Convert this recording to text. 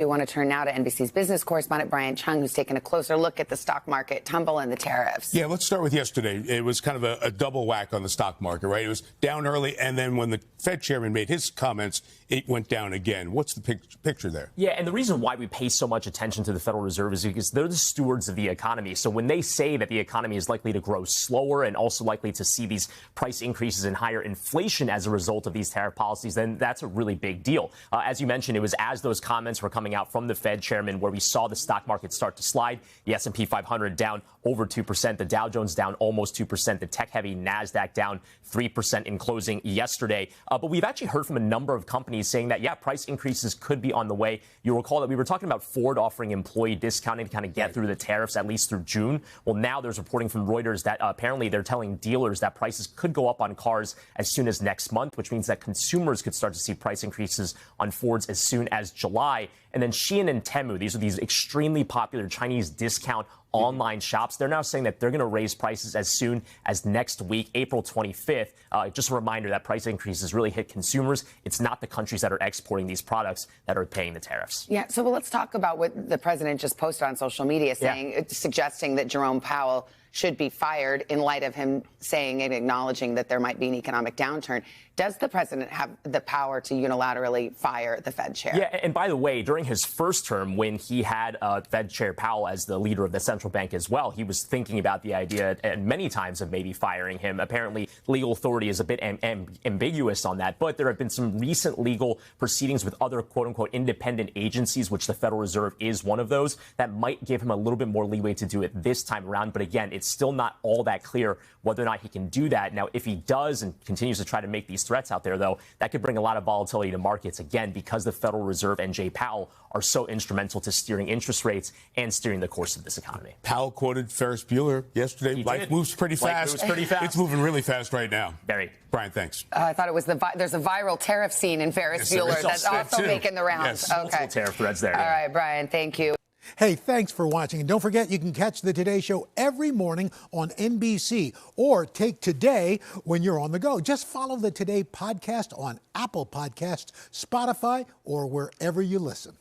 We want to turn now to NBC's business correspondent Brian Chung, who's taken a closer look at the stock market tumble and the tariffs. Yeah, let's start with yesterday. It was kind of a double whack on the stock market, right? It was down early, and then when the Fed chairman made his comments, it went down again. What's the picture there? Yeah, and the reason why we pay so much attention to the Federal Reserve is because they're the stewards of the economy. So when they say that the economy is likely to grow slower and also likely to see these price increases and higher inflation as a result of these tariff policies, then that's a really big deal. As you mentioned, it was as those comments were coming out from the Fed chairman where we saw the stock market start to slide. The S&P 500 down over 2%, the Dow Jones down almost 2%, the tech-heavy NASDAQ down 3% in closing yesterday. But we've actually heard from a number of companies saying that, yeah, price increases could be on the way. You'll recall that we were talking about Ford offering employee discounting to kind of get through the tariffs, at least through June. Well, now there's reporting from Reuters that apparently they're telling dealers that prices could go up on cars as soon as next month, which means that consumers could start to see price increases on Fords as soon as July. And then Shein and Temu, these are these extremely popular Chinese discount online shops. They're now saying that they're going to raise prices as soon as next week, April 25th. Just a reminder that price increases really hit consumers. It's not the countries that are exporting these products that are paying the tariffs. Yeah, so let's talk about what the president just posted on social media, suggesting that Jerome Powell should be fired in light of him saying and acknowledging that there might be an economic downturn. Does the president have the power to unilaterally fire the Fed chair? Yeah, and by the way, during his first term, when he had Fed Chair Powell as the leader of the central bank as well, he was thinking about the idea and many times of maybe firing him. Apparently, legal authority is a bit ambiguous on that, but there have been some recent legal proceedings with other quote-unquote independent agencies, which the Federal Reserve is one of those, that might give him a little bit more leeway to do it this time around. But again, it's still not all that clear whether or not he can do that. Now, if he does and continues to try to make these threats out there, though, that could bring a lot of volatility to markets, again, because the Federal Reserve and Jay Powell are so instrumental to steering interest rates and steering the course of this economy. Powell quoted Ferris Bueller yesterday. Life moves pretty fast. Life moves pretty fast. It's moving really fast right now. Very. Brian, thanks. I thought it was there's a viral tariff scene in Ferris Bueller that's also making the rounds. Yes. Okay. Multiple tariff threads there. All right, Brian, thank you. Hey, thanks for watching. And don't forget, you can catch the Today Show every morning on NBC or take Today when you're on the go. Just follow the Today podcast on Apple Podcasts, Spotify, or wherever you listen.